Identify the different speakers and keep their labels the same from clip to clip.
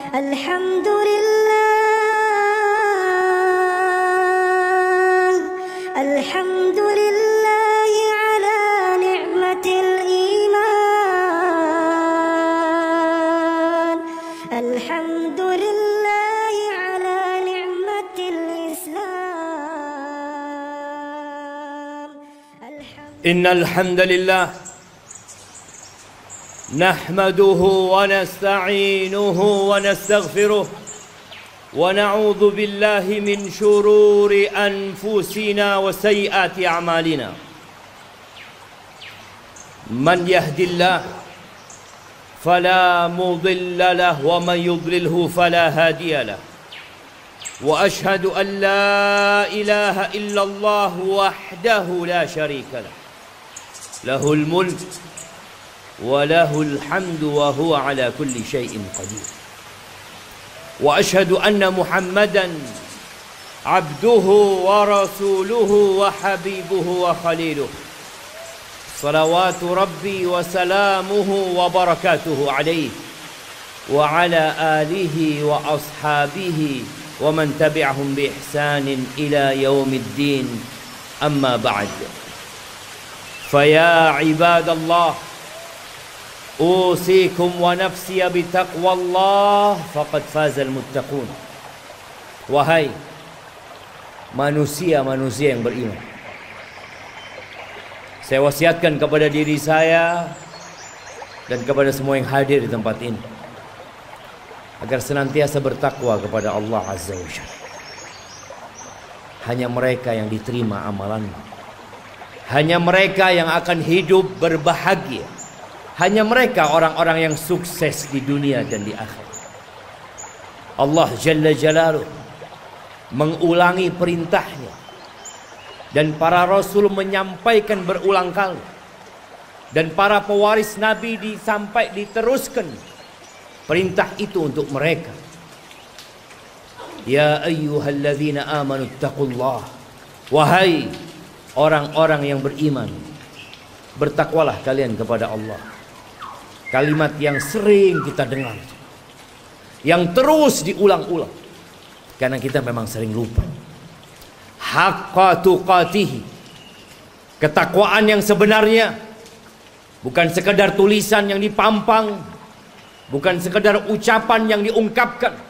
Speaker 1: Alhamdulillah, alhamdulillah ala ni'matil iman, alhamdulillah ala ni'matil islam.
Speaker 2: Innal hamdalillah nahmaduhu wa nasta'inuhu wa nastaghfiruh wa na'udzu billahi min shururi anfusina wa sayyiati a'malina. Man yahdillah fala mudilla lahu wa man yudlilhu fala hadiya lahu. Wa ashhadu an la ilaha illallah wahdahu la syarika lahu. Lahul mulk وله الحمد وهو على كل شيء قدير وأشهد أن محمدا عبده ورسوله وحبيبه وخليله صلوات ربي وسلامه وبركاته عليه وعلى آله وأصحابه ومن تبعهم بإحسان إلى يوم الدين أما بعد فيا عباد الله أوصيكم ونفسي بتقوى الله فقد فاز المتقون. Wahai manusia-manusia yang beriman, saya wasiatkan kepada diri saya dan kepada semua yang hadir di tempat ini agar senantiasa bertakwa kepada Allah Azza wa Jalla. Hanya mereka yang diterima amalannya, hanya mereka yang akan hidup berbahagia, hanya mereka orang-orang yang sukses di dunia dan di akhirat. Allah Jalla Jalaluh mengulangi perintahnya dan para rasul menyampaikan berulang kali, dan para pewaris Nabi diteruskan perintah itu untuk mereka. Ya ayyuhalladzina amanu taqullah, wahai orang-orang yang beriman, bertakwalah kalian kepada Allah. Kalimat yang sering kita dengar, yang terus diulang-ulang, karena kita memang sering lupa. Haqqa tuqatihi, ketakwaan yang sebenarnya bukan sekedar tulisan yang dipampang, bukan sekedar ucapan yang diungkapkan,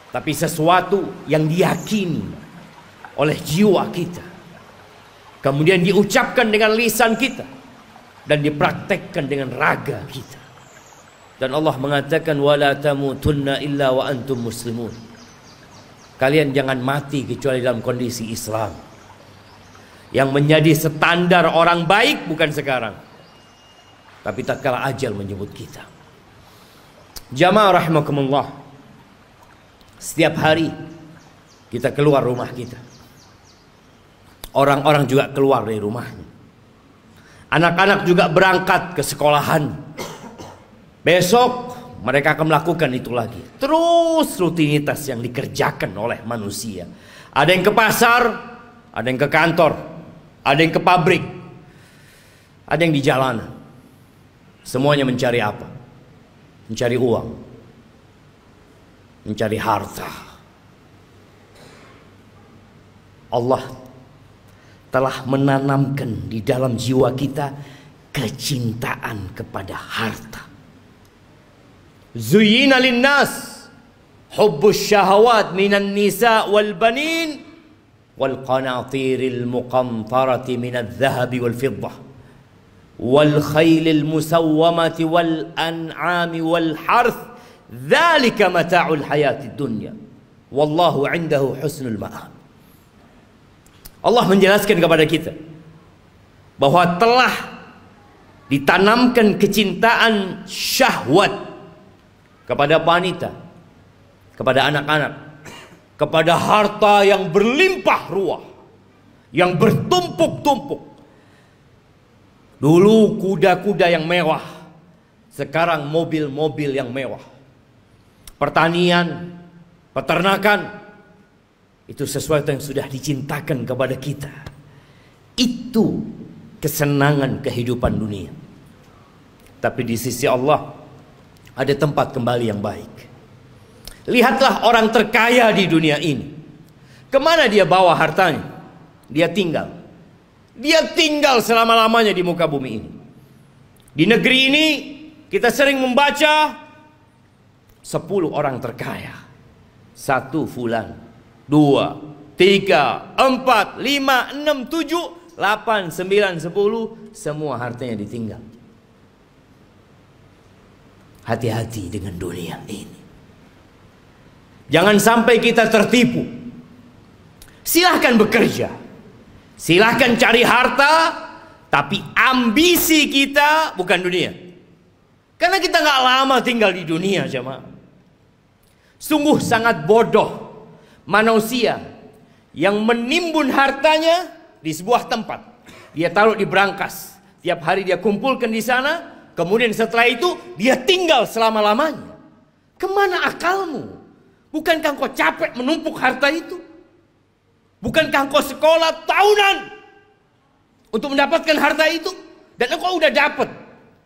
Speaker 2: tapi sesuatu yang diyakini oleh jiwa kita, kemudian diucapkan dengan lisan kita dan dipraktekkan dengan raga kita. Dan Allah mengatakan wala tamutunna illa wa antum muslimun. Kalian jangan mati kecuali dalam kondisi Islam. Yang menjadi standar orang baik bukan sekarang, tapi tatkala ajal menyebut kita. Jamaah rahimakumullah, setiap hari kita keluar rumah kita, orang-orang juga keluar dari rumahnya. Anak-anak juga berangkat ke sekolahan. Besok mereka akan melakukan itu lagi. Terus rutinitas yang dikerjakan oleh manusia. Ada yang ke pasar, ada yang ke kantor, ada yang ke pabrik, ada yang di jalanan. Semuanya mencari apa? Mencari uang, mencari harta. Allah telah menanamkan di dalam jiwa kita kecintaan kepada harta. Zuyyina linnas hubbus syahawat minan nisa wal banin wal qanatiril muqantarati minadh dhahabi wal fiddah wal khaylil musawwamati wal an'ami wal harth dzalika mata'ul hayatid dunya wallahu 'indahu husnul ma'ab. Allah menjelaskan kepada kita bahwa telah ditanamkan kecintaan syahwat kepada wanita, kepada anak-anak, kepada harta yang berlimpah ruah, yang bertumpuk-tumpuk. Dulu kuda-kuda yang mewah, sekarang mobil-mobil yang mewah. Pertanian, peternakan, itu sesuatu yang sudah dicintakan kepada kita. Itu kesenangan kehidupan dunia. Tapi di sisi Allah ada tempat kembali yang baik. Lihatlah orang terkaya di dunia ini. Kemana dia bawa hartanya? Dia tinggal. Dia tinggal selama-lamanya di muka bumi ini. Di negeri ini kita sering membaca 10 orang terkaya. 1 fulan, 2, 3, 4, 5, 6, 7, 8, 9, 10. Semua hartanya ditinggal. Hati-hati dengan dunia ini. Jangan sampai kita tertipu. Silahkan bekerja, silahkan cari harta, tapi ambisi kita bukan dunia. Karena kita nggak lama tinggal di dunia, jemaah. Sungguh sangat bodoh manusia yang menimbun hartanya di sebuah tempat. Dia taruh di brankas, tiap hari dia kumpulkan di sana, kemudian setelah itu dia tinggal selama-lamanya. Kemana akalmu? Bukankah engkau capek menumpuk harta itu? Bukankah engkau sekolah tahunan untuk mendapatkan harta itu? Dan engkau udah dapat.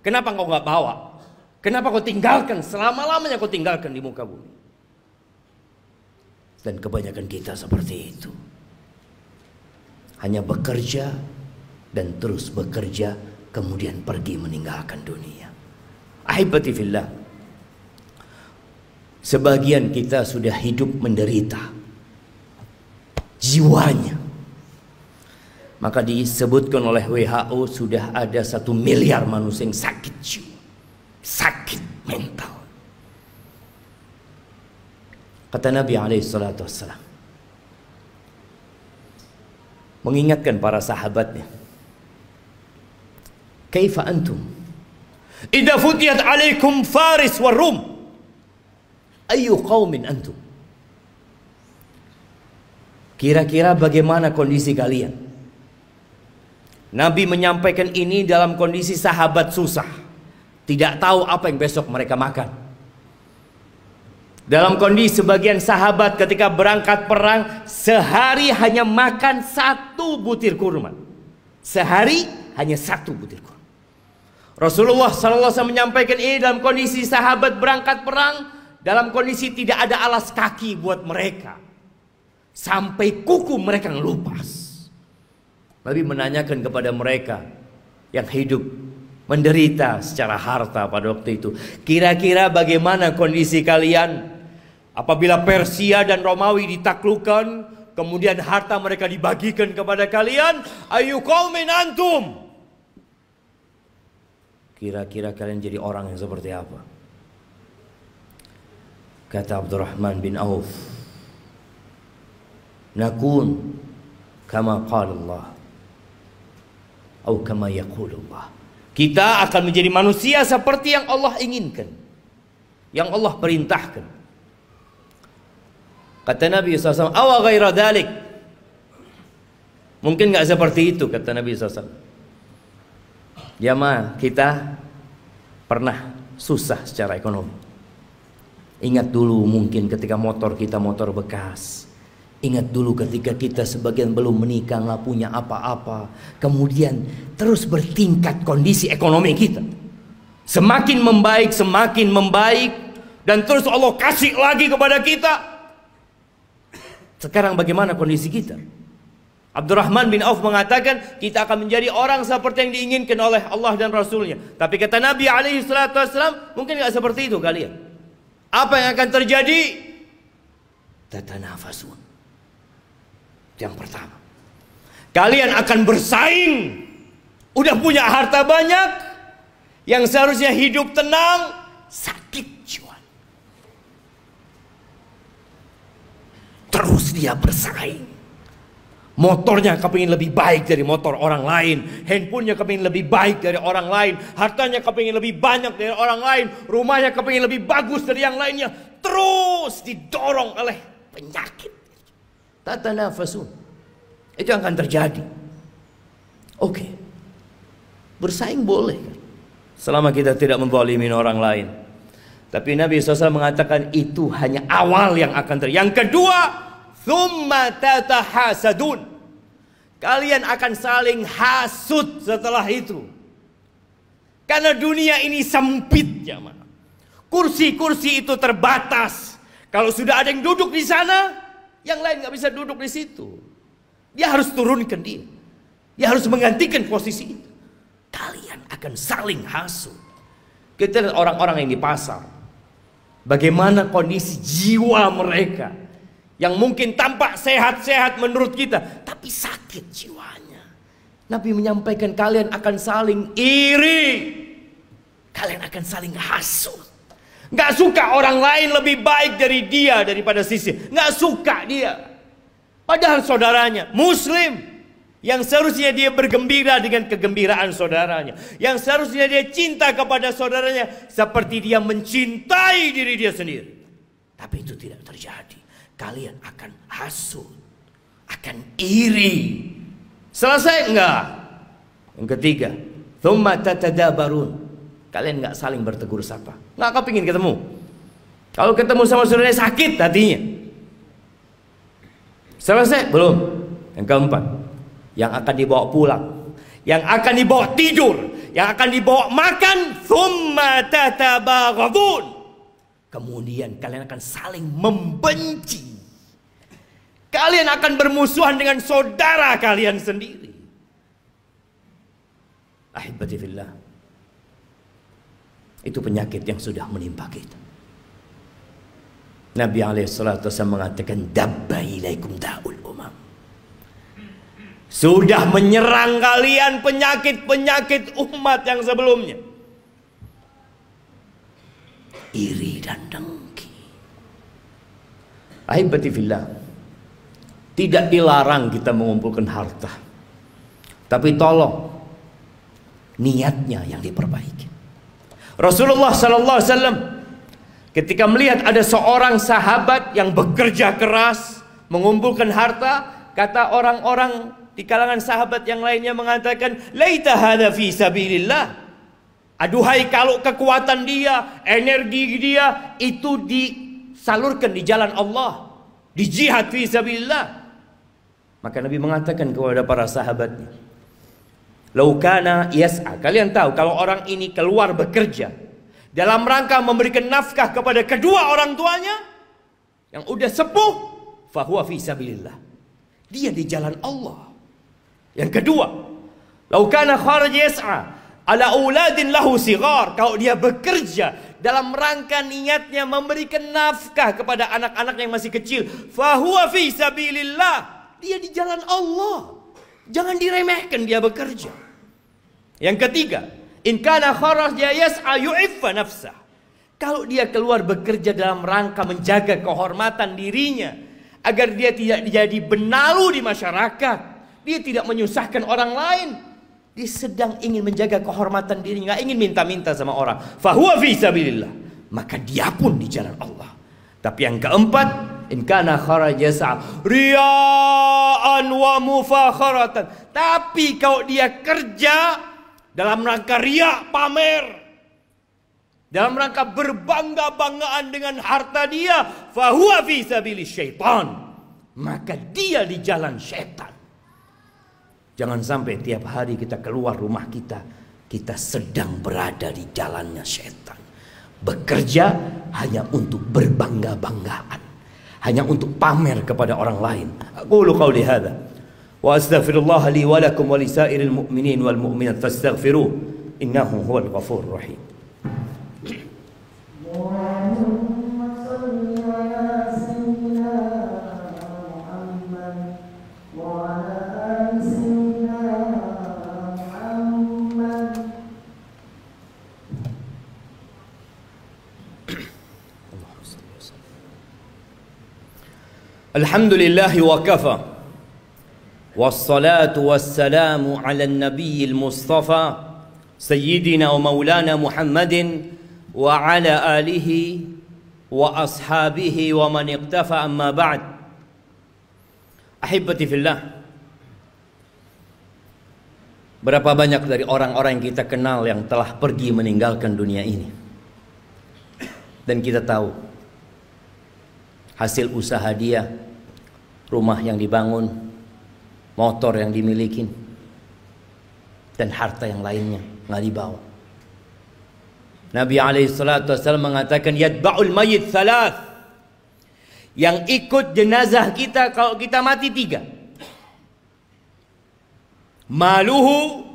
Speaker 2: Kenapa engkau nggak bawa? Kenapa kau tinggalkan? Selama-lamanya kau tinggalkan di muka bumi. Dan kebanyakan kita seperti itu. Hanya bekerja dan terus bekerja, kemudian pergi meninggalkan dunia. Ahibati fillah. Sebagian kita sudah hidup menderita jiwanya. Maka disebutkan oleh WHO sudah ada 1 miliar manusia yang sakit jiwa, sakit mental. Kata Nabi SAW mengingatkan para sahabatnya, kaifa antum idza futiyat alaikum Faris wa Rum, ayu qaumin antum? Kira-kira bagaimana kondisi kalian? Nabi menyampaikan ini dalam kondisi sahabat susah, tidak tahu apa yang besok mereka makan. Dalam kondisi sebagian sahabat ketika berangkat perang, sehari hanya makan 1 butir kurma. Sehari hanya 1 butir kurma. Rasulullah SAW menyampaikan ini dalam kondisi sahabat berangkat perang, dalam kondisi tidak ada alas kaki buat mereka, sampai kuku mereka ngelupas. Nabi menanyakan kepada mereka yang hidup menderita secara harta pada waktu itu, kira-kira bagaimana kondisi kalian apabila Persia dan Romawi ditaklukkan, kemudian harta mereka dibagikan kepada kalian? Ayu qaumin antum? Kira-kira kalian jadi orang yang seperti apa? Kata Abdurrahman bin Auf, nakun kama qala Allah atau kama yaqulullah. Kita akan menjadi manusia seperti yang Allah inginkan, yang Allah perintahkan. Kata Nabi SAW, awa ghaira dhalik, mungkin gak seperti itu, kata Nabi SAW. Jamaah, kita pernah susah secara ekonomi. Ingat dulu mungkin ketika motor kita motor bekas. Ingat dulu ketika kita sebagian belum menikah, nggak punya apa-apa. Kemudian terus bertingkat kondisi ekonomi kita. Semakin membaik. Dan terus Allah kasih lagi kepada kita. Sekarang bagaimana kondisi kita? Abdurrahman bin Auf mengatakan kita akan menjadi orang seperti yang diinginkan oleh Allah dan Rasulnya. Tapi kata Nabi SAW, mungkin nggak seperti itu kalian. Apa yang akan terjadi? Tatanafasun. Yang pertama, kalian akan bersaing. Udah punya harta banyak, yang seharusnya hidup tenang, sakit jiwa. Terus dia bersaing. Motornya kepingin lebih baik dari motor orang lain, handphonenya kepingin lebih baik dari orang lain, hartanya kepingin lebih banyak dari orang lain, rumahnya kepingin lebih bagus dari yang lainnya. Terus didorong oleh penyakit. Tatanafasun. Itu yang akan terjadi. Oke. Bersaing boleh kan? Selama kita tidak menzalimi orang lain. Tapi Nabi SAW mengatakan itu hanya awal yang akan terjadi. Yang kedua, thumma tatahasadun. Kalian akan saling hasud setelah itu. Karena dunia ini sempit, jamaah. Kursi-kursi itu terbatas. Kalau sudah ada yang duduk di sana, yang lain nggak bisa duduk di situ. Dia harus turunkan dia. Dia harus menggantikan posisi itu. Kalian akan saling hasut. Kita lihat orang-orang yang di pasar. Bagaimana kondisi jiwa mereka. Yang mungkin tampak sehat-sehat menurut kita, tapi sakit jiwanya. Nabi menyampaikan kalian akan saling iri. Kalian akan saling hasut. Nggak suka orang lain lebih baik dari dia daripada sisi. Nggak suka dia. Padahal saudaranya Muslim. Yang seharusnya dia bergembira dengan kegembiraan saudaranya. Yang seharusnya dia cinta kepada saudaranya seperti dia mencintai diri dia sendiri. Tapi itu tidak terjadi. Kalian akan hasut, akan iri. Selesai enggak? Yang ketiga, thumma tatadabarun. Kalian enggak saling bertegur sapa. Enggak kepingin ketemu. Kalau ketemu sama saudaranya sakit hatinya. Selesai? Belum. Yang keempat, yang akan dibawa pulang, yang akan dibawa tidur, yang akan dibawa makan, thumma tatabaghadun. Kemudian kalian akan saling membenci. Kalian akan bermusuhan dengan saudara kalian sendiri. Ahibati fillah. Itu penyakit yang sudah menimpa kita. Nabi alaihissalatu wassalam mengatakan, dabba ilaikum da'ul umam. Sudah menyerang kalian penyakit-penyakit umat yang sebelumnya. Iri dan dengki. Ahibati fillah. Tidak dilarang kita mengumpulkan harta. Tapi tolong niatnya yang diperbaiki. Rasulullah sallallahu alaihi wasallam ketika melihat ada seorang sahabat yang bekerja keras mengumpulkan harta, kata orang-orang di kalangan sahabat yang lainnya mengatakan, laita hadza fi sabilillah. Aduhai kalau kekuatan dia, energi dia itu disalurkan di jalan Allah, di jihad fi sabilillah. Maka Nabi mengatakan kepada para sahabatnya, lau kana yas'a. Kalian tahu kalau orang ini keluar bekerja dalam rangka memberikan nafkah kepada kedua orang tuanya yang udah sepuh, fahuwa fi sabilillah. Dia di jalan Allah. Yang kedua, lau kana kharaj yas'a ala auladin lahu sigar. Kalau dia bekerja dalam rangka niatnya memberikan nafkah kepada anak-anak yang masih kecil, fahuwa fi sabilillah. Dia di jalan Allah. Jangan diremehkan dia bekerja. Yang ketiga, in kana kharaja yas'a yu'iffa nafsah. Kalau dia keluar bekerja dalam rangka menjaga kehormatan dirinya, agar dia tidak jadi benalu di masyarakat, dia tidak menyusahkan orang lain, dia sedang ingin menjaga kehormatan dirinya, nggak ingin minta-minta sama orang, fahuwa fi sabilillah, maka dia pun di jalan Allah. Tapi yang keempat, in kana kharaja riya'an wa mufakharatan. Tapi kalau dia kerja dalam rangka riya, pamer, dalam rangka berbangga-banggaan dengan harta dia, fahuwa fi sabilis syaitan, maka dia di jalan syaitan. Jangan sampai tiap hari kita keluar rumah kita, kita sedang berada di jalannya syaitan. Bekerja hanya untuk berbangga-banggaan, hanya untuk pamer kepada orang lain. Aqulu qawli hadza wa astaghfirullah li wa lakum wa lisairil mu'minin wal mu'minat fastaghfiruh innahu huwal ghafurur rahim. Alhamdulillah wa kafa, wassalatu wassalamu ala nabiyil mustafa sayyidina wa maulana Muhammadin wa ala alihi wa ashabihi wa man iqtafa, amma ba'd. Ahibati fillah, berapa banyak dari orang-orang yang kita kenal yang telah pergi meninggalkan dunia ini, dan kita tahu hasil usaha dia, rumah yang dibangun, motor yang dimiliki, dan harta yang lainnya nggak dibawa. Nabi alaihissalatu wassalam mengatakan, yatba'ul mayyit thalath. Yang ikut jenazah kita kalau kita mati 3. Maluhu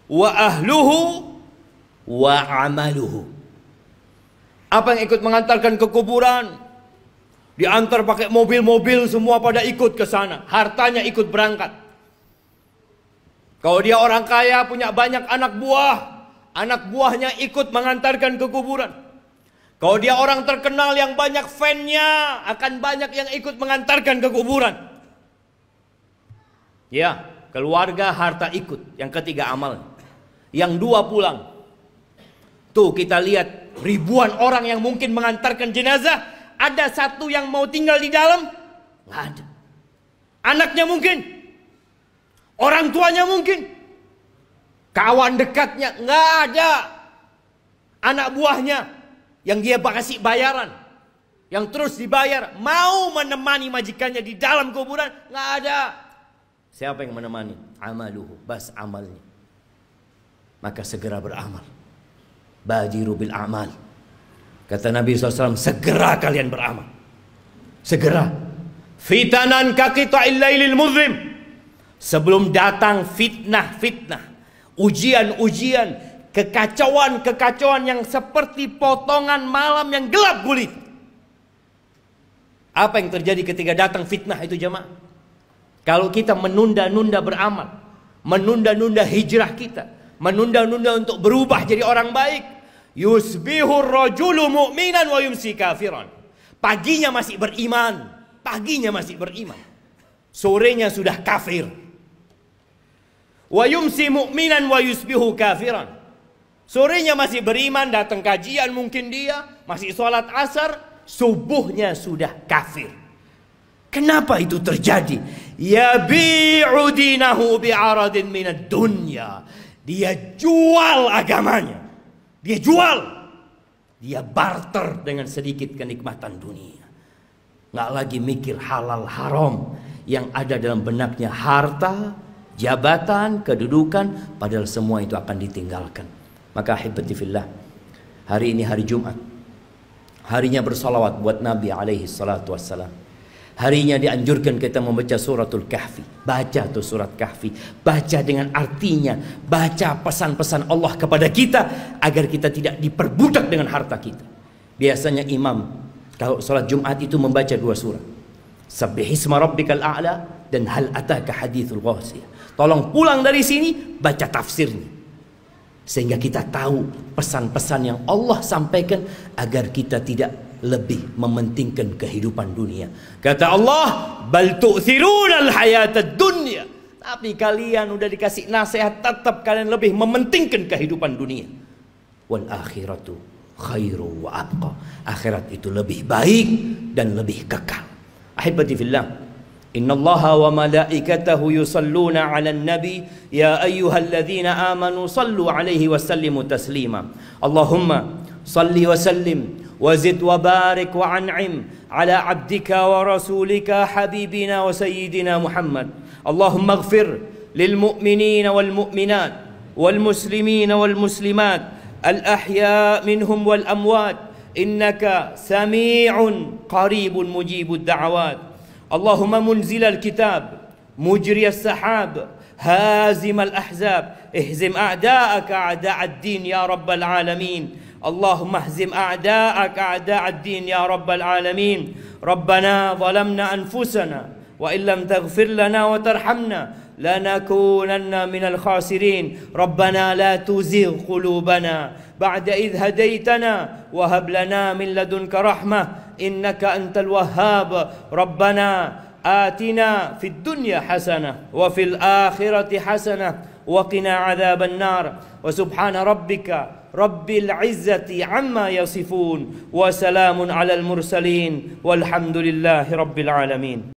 Speaker 2: wa ahluhu wa amaluhu. Apa yang ikut mengantarkan ke kuburan? Diantar pakai mobil-mobil, semua pada ikut ke sana. Hartanya ikut berangkat. Kalau dia orang kaya, punya banyak anak buah, anak buahnya ikut mengantarkan ke kuburan. Kalau dia orang terkenal yang banyak fan-nya, akan banyak yang ikut mengantarkan ke kuburan. Ya, keluarga, harta ikut. Yang ketiga amal. Yang 2 pulang. Tuh kita lihat ribuan orang yang mungkin mengantarkan jenazah. Ada 1 yang mau tinggal di dalam? Nggak ada. Anaknya mungkin. Orang tuanya mungkin. Kawan dekatnya? Nggak ada. Anak buahnya yang dia kasih bayaran, yang terus dibayar, mau menemani majikannya di dalam kuburan? Nggak ada. Siapa yang menemani? Amaluhu, bas amalnya. Maka segera beramal. Badiru bil amal. Kata Nabi SAW, segera kalian beramal. Segera. Fitanan kaqita'il lailil muzlim. Sebelum datang fitnah-fitnah, ujian-ujian, kekacauan-kekacauan yang seperti potongan malam yang gelap gulita. Apa yang terjadi ketika datang fitnah itu jemaah? Kalau kita menunda-nunda beramal, menunda-nunda hijrah kita, menunda-nunda untuk berubah jadi orang baik, yusbihur rajulu mu'minan wa yumsi kafiran. Paginya masih beriman, paginya masih beriman, sorenya sudah kafir. Wa yumsi mu'minan wa yusbihu kafiran. Sorenya masih beriman, datang kajian mungkin dia, masih sholat asar, subuhnya sudah kafir. Kenapa itu terjadi? Yabi'u dinahu bi'aradin minad dunya. Dia jual agamanya. Dia jual. Dia barter dengan sedikit kenikmatan dunia. Nggak lagi mikir halal haram. Yang ada dalam benaknya harta, jabatan, kedudukan. Padahal semua itu akan ditinggalkan. Maka ahibati fillah, hari ini hari Jumat. Harinya bersalawat buat Nabi alaihi salatu wassalam. Harinya dianjurkan kita membaca suratul Kahfi. Baca tuh surat Kahfi. Baca dengan artinya. Baca pesan-pesan Allah kepada kita agar kita tidak diperbudak dengan harta kita. Biasanya imam kalau sholat Jumat itu membaca 2 surah. Sabbihisma rabbikal a'la dan hal ataka hadithul ghasiyah. Tolong pulang dari sini baca tafsirnya. Sehingga kita tahu pesan-pesan yang Allah sampaikan agar kita tidak lebih mementingkan kehidupan dunia. Kata Allah, bal tu'thirunal hayatad dunya. Tapi kalian udah dikasih nasihat, tetap kalian lebih mementingkan kehidupan dunia. Wal akhiratu khairu wa abqa. Akhirat itu lebih baik dan lebih kekal. Ahibati fillah, innallaha wa malaikatahu yusalluna 'alan nabi ya ayyuhalladzina amanu sallu 'alaihi wa sallimu taslima. Allahumma salli wa sallim وزد وبارك وأنعم على عبدك ورسولك حبيبنا وسيدنا محمد. اللهم اغفر للمؤمنين والمؤمنات والمسلمين والمسلمات الأحياء منهم والأموات إنك سميع قريب مجيب الدعوات. اللهم منزل الكتاب مجري السحاب هازم الأحزاب اهزم أعداءك أعداء الدين يا رب العالمين. اللهم اهزم أعداءك أعداء الدين يا رب العالمين. ربنا ظلمنا أنفسنا وإن لم تغفر لنا وترحمنا لنكونن من الخاسرين. ربنا لا تزغ قلوبنا بعد إذ هديتنا وهب لنا من لدنك رحمة إنك أنت الوهاب. ربنا آتنا في الدنيا حسنة وفي الآخرة حسنة وقنا عذاب النار. وسبحان ربك رب العزة عما يصفون وسلام على المرسلين والحمد لله رب العالمين.